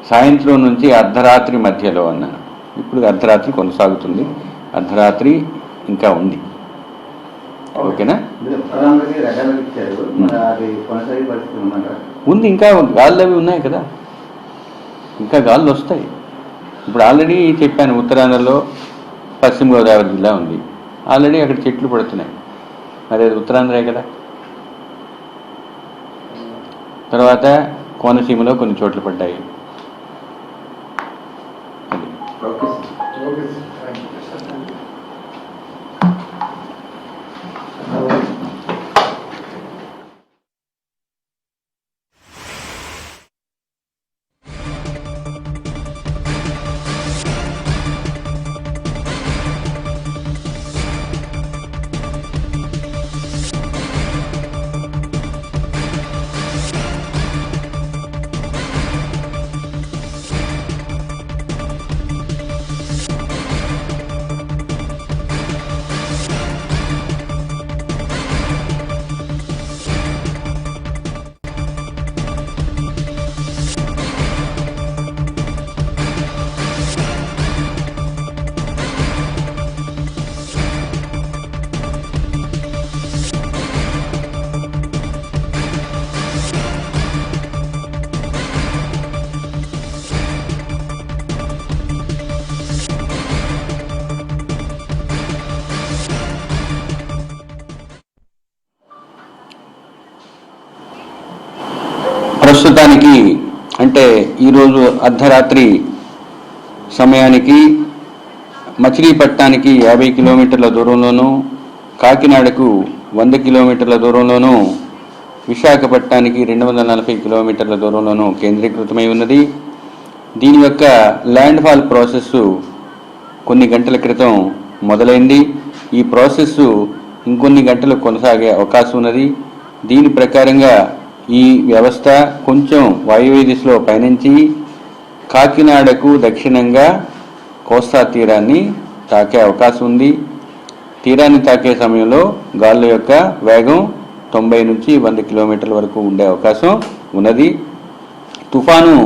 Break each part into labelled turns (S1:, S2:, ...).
S1: సాయంత్రం నుంచి అర్ధరాత్రి మధ్యలో అన్నాను. ఇప్పుడు అర్ధరాత్రి కొనసాగుతుంది, అర్ధరాత్రి ఇంకా ఉంది. ఓకేనా? ఉంది, ఇంకా గాళ్ళు అవి ఉన్నాయి కదా, ఇంకా గాళ్ళు వస్తాయి. ఇప్పుడు ఆల్రెడీ చెప్పాను, ఉత్తరాంధ్రలో పశ్చిమ గోదావరి జిల్లా ఉంది, ఆల్రెడీ అక్కడ చెట్లు పడుతున్నాయి. మరి అది ఉత్తరాంధ్రే కదా. తర్వాత కోనసీమలో కొన్ని చోట్ల పడ్డాయి. అది ప్రస్తుతానికి అంటే ఈరోజు అర్ధరాత్రి సమయానికి మచిలీపట్నానికి 50 కిలోమీటర్ల దూరంలోనూ, కాకినాడకు 100 కిలోమీటర్ల దూరంలోనూ, విశాఖపట్నానికి 240 కిలోమీటర్ల దూరంలోనూ కేంద్రీకృతమై ఉన్నది. దీని యొక్క ల్యాండ్ ఫాల్ ప్రాసెస్ కొన్ని గంటల క్రితం మొదలైంది. ఈ ప్రాసెస్ ఇంకొన్ని గంటలు కొనసాగే అవకాశం ఉన్నది. దీని ప్రకారంగా ఈ వ్యవస్థ కొంచెం వాయువ్య దిశలో పయనించి కాకినాడకు దక్షిణంగా కోస్తా తీరాన్ని తాకే అవకాశం ఉంది. తీరాన్ని తాకే సమయంలో గాలుల యొక్క వేగం 90 నుంచి 100 కిలోమీటర్ల వరకు ఉండే అవకాశం ఉన్నది. తుఫాను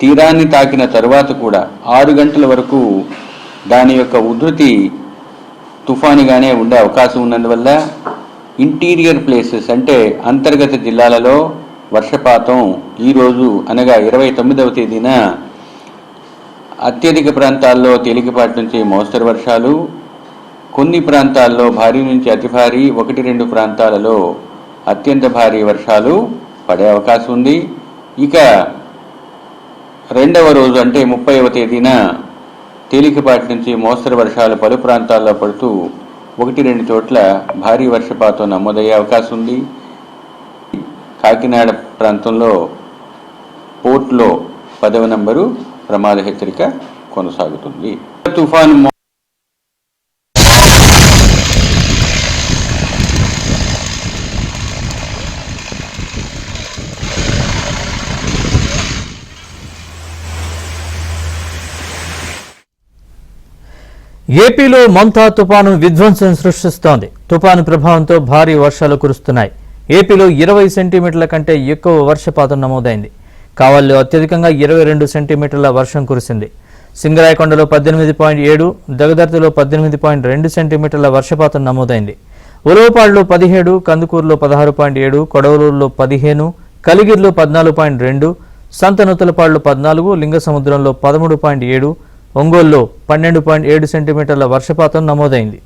S1: తీరాన్ని తాకిన తరువాత కూడా 6 గంటల వరకు దాని యొక్క ఉధృతి తుఫానుగానే ఉండే అవకాశం ఉన్నందువల్ల ఇంటీరియర్ ప్లేసెస్ అంటే అంతర్గత జిల్లాలలో వర్షపాతం ఈరోజు అనగా 29వ తేదీన అత్యధిక ప్రాంతాల్లో తేలికపాటి నుంచి మోస్తరు వర్షాలు, కొన్ని ప్రాంతాల్లో భారీ నుంచి అతి భారీ, 1-2 ప్రాంతాలలో అత్యంత భారీ వర్షాలు పడే అవకాశం ఉంది. ఇక రెండవ రోజు అంటే 30వ తేదీన తేలికపాటి నుంచి మోస్తరు వర్షాలు పలు ప్రాంతాల్లో పడుతూ 1-2 చోట్ల భారీ వర్షపాతం నమోదయ్యే అవకాశం ఉంది. కాకినాడ ప్రాంతంలో పోర్ట్లో 10వ నంబరు ప్రమాద హెచ్చరిక కొనసాగుతుంది. తుఫాను
S2: ఏపీలో మంతా తుపాను విధ్వంసం సృష్టిస్తోంది. తుపాను ప్రభావంతో భారీ వర్షాలు కురుస్తున్నాయి. ఏపీలో 20 సెంటీమీటర్ల కంటే ఎక్కువ వర్షపాతం నమోదైంది. కావలిలో అత్యధికంగా 22 సెంటీమీటర్ల వర్షం కురిసింది. సింగరాయకొండలో 18.7, దగదర్తిలో 18.2 సెంటీమీటర్ల వర్షపాతం నమోదైంది. ఉలవపాడులో 17, కందుకూరులో 16.7, కొడవలూరులో 15, కలిగిరిలో 14.2, సంతనూతలపాడులో 14, లింగసముద్రంలో 13.7, ఒంగోలులో 12.7 సెంటీమీటర్ల వర్షపాతం నమోదైంది.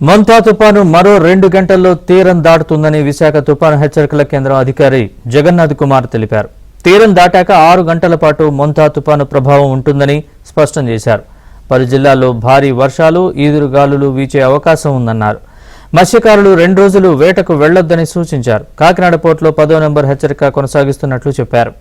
S2: మొంతా తుపాను మరో 2 గంటల్లో తీరం దాటుతుందని విశాఖ తుపాను హెచ్చరికల కేంద్రం అధికారి జగన్నాథ్ కుమార్ తెలిపారు. తీరం దాటాక 6 గంటల పాటు మొంతా తుపాను ప్రభావం ఉంటుందని స్పష్టం చేశారు. పలు జిల్లాల్లో భారీ వర్షాలు, ఈదురుగాలులు వీచే అవకాశం ఉందన్నారు. మత్స్యకారులు 2 రోజులు వేటకు వెళ్లొద్దని సూచించారు. కాకినాడ పోర్టులో 10వ నెంబర్ హెచ్చరిక కొనసాగిస్తున్నట్లు చెప్పారు.